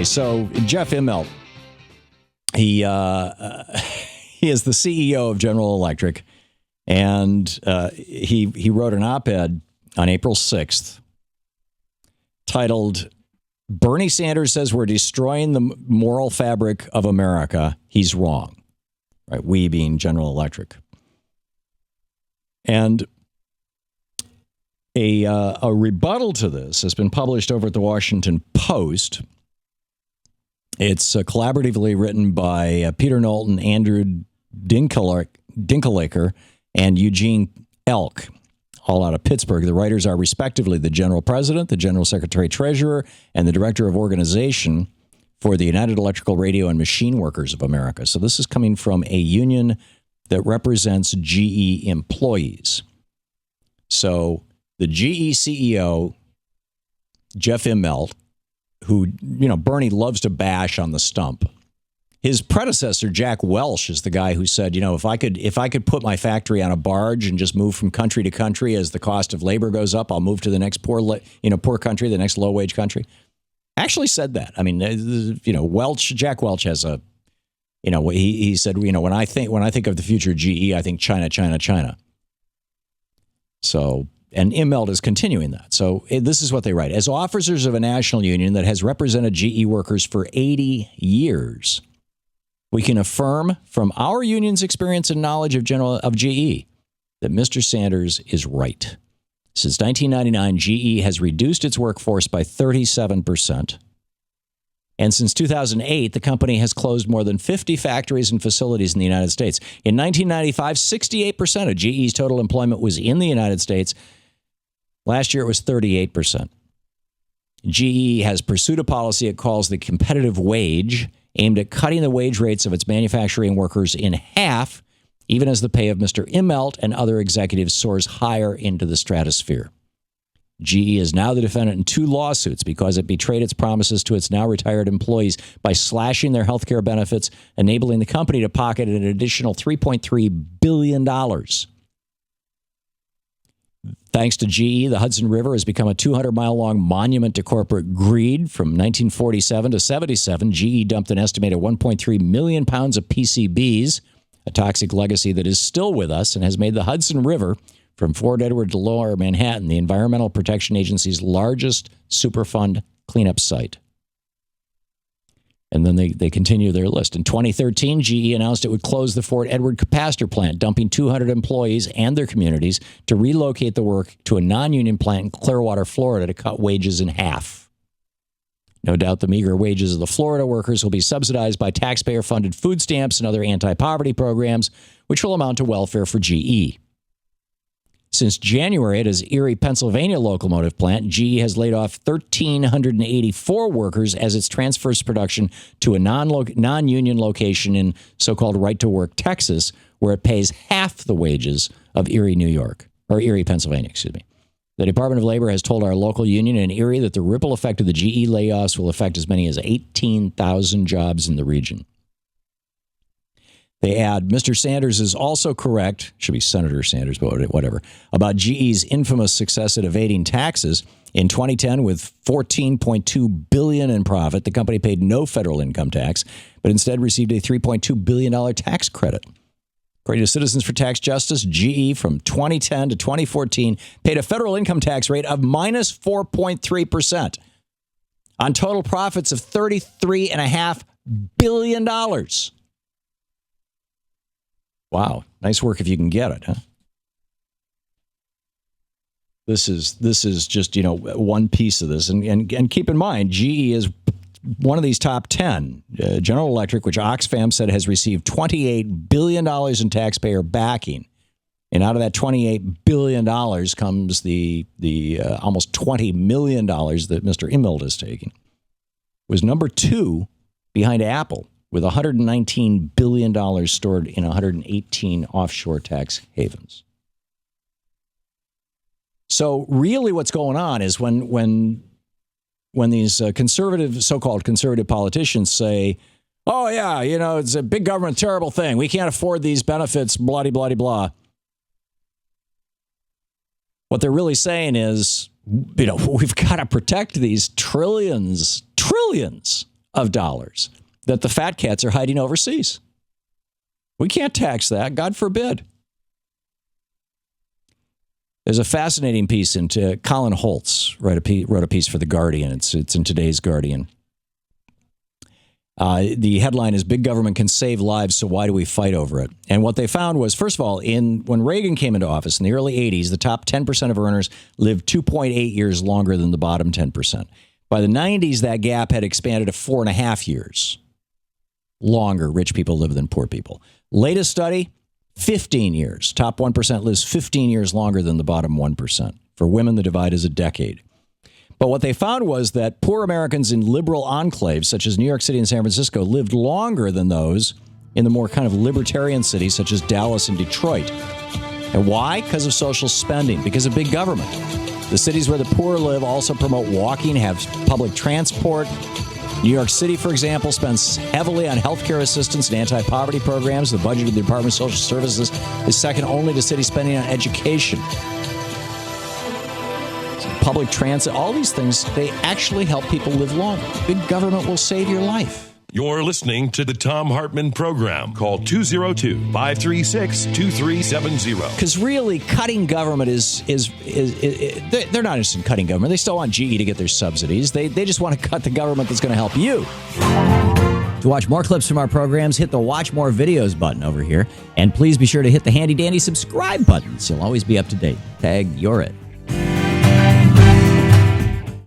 so Jeff Immelt, he is the CEO of General Electric, and he wrote an op-ed on April 6th titled, "Bernie Sanders says we're destroying the moral fabric of America. He's wrong." Right? We being General Electric. And a rebuttal to this has been published over at the Washington Post. It's collaboratively written by Peter Knowlton, Andrew Dinkelaker, and Eugene Elk, all out of Pittsburgh. The writers are respectively the General President, the General Secretary Treasurer, and the Director of Organization for the United Electrical Radio and Machine Workers of America. So this is coming from a union that represents GE employees. So the GE CEO, Jeff Immelt, who, Bernie loves to bash on the stump. His predecessor, Jack Welch, is the guy who said, if I could put my factory on a barge and just move from country to country as the cost of labor goes up, I'll move to the next poor country, the next low-wage country. Actually said that. I mean, Jack Welch has a, he said, when I think of the future of GE, I think China, China, China. So, and Immelt is continuing that. So this is what they write. As officers of a national union that has represented GE workers for 80 years, we can affirm from our union's experience and knowledge of GE that Mr. Sanders is right. Since 1999, GE has reduced its workforce by 37%. And since 2008, the company has closed more than 50 factories and facilities in the United States. In 1995, 68% of GE's total employment was in the United States. Last year, it was 38%. GE has pursued a policy it calls the competitive wage, aimed at cutting the wage rates of its manufacturing workers in half, even as the pay of Mr. Immelt and other executives soars higher into the stratosphere. GE is now the defendant in 2 lawsuits because it betrayed its promises to its now retired employees by slashing their health care benefits, enabling the company to pocket an additional $3.3 billion. Thanks to GE, the Hudson River has become a 200-mile-long monument to corporate greed. From 1947 to 77, GE dumped an estimated 1.3 million pounds of PCBs, a toxic legacy that is still with us and has made the Hudson River, from Fort Edward to Lower Manhattan, the Environmental Protection Agency's largest Superfund cleanup site. And then they continue their list. In 2013, GE announced it would close the Fort Edward capacitor plant, dumping 200 employees and their communities to relocate the work to a non-union plant in Clearwater, Florida, to cut wages in half. No doubt the meager wages of the Florida workers will be subsidized by taxpayer-funded food stamps and other anti-poverty programs, which will amount to welfare for GE. Since January, at its Erie, Pennsylvania locomotive plant, GE has laid off 1,384 workers as it transfers production to a non-union location in so-called right-to-work Texas, where it pays half the wages of Erie, Pennsylvania, The Department of Labor has told our local union in Erie that the ripple effect of the GE layoffs will affect as many as 18,000 jobs in the region. They add, Mr. Sanders is also correct, should be Senator Sanders, but whatever, about GE's infamous success at evading taxes. In 2010, with $14.2 billion in profit, the company paid no federal income tax, but instead received a $3.2 billion tax credit. According to Citizens for Tax Justice, GE from 2010 to 2014 paid a federal income tax rate of minus 4.3% on total profits of $33.5 billion. Wow, nice work if you can get it, huh? This is just, one piece of this. And keep in mind, GE is one of these top 10. General Electric, which Oxfam said has received $28 billion in taxpayer backing. And out of that $28 billion comes the almost $20 million that Mr. Immelt is taking. Was number 2 behind Apple, with $119 billion stored in 118 offshore tax havens. So really what's going on is when these so-called conservative politicians say, oh, yeah, it's a big government, terrible thing. We can't afford these benefits, blah, blah, blah, blah. What they're really saying is, we've got to protect these trillions of dollars that the fat cats are hiding overseas. We can't tax that, God forbid. There's a fascinating piece into Colin Holtz wrote a piece for The Guardian. It's in today's Guardian. The headline is "Big Government Can Save Lives, so why do we fight over it?" And what they found was, first of all, when Reagan came into office in the early 80s, the top 10% of earners lived 2.8 years longer than the bottom 10%. By the 90s, that gap had expanded to 4.5 years longer rich people live than poor people. Latest study, 15 years. Top 1% lives 15 years longer than the bottom 1%. For women, the divide is a decade. But what they found was that poor Americans in liberal enclaves, such as New York City and San Francisco, lived longer than those in the more kind of libertarian cities, such as Dallas and Detroit. And why? Because of social spending, because of big government. The cities where the poor live also promote walking, have public transport. New York City, for example, spends heavily on healthcare assistance and anti-poverty programs. The budget of the Department of Social Services is second only to city spending on education. Public transit, all these things, they actually help people live longer. Big government will save your life. You're listening to the Thom Hartmann Program. Call 202-536-2370. Because really, cutting government is they're not interested in cutting government. They still want GE to get their subsidies. They just want to cut the government that's going to help you. To watch more clips from our programs, hit the Watch More Videos button over here. And please be sure to hit the handy-dandy subscribe button so you'll always be up to date. Tag, you're it.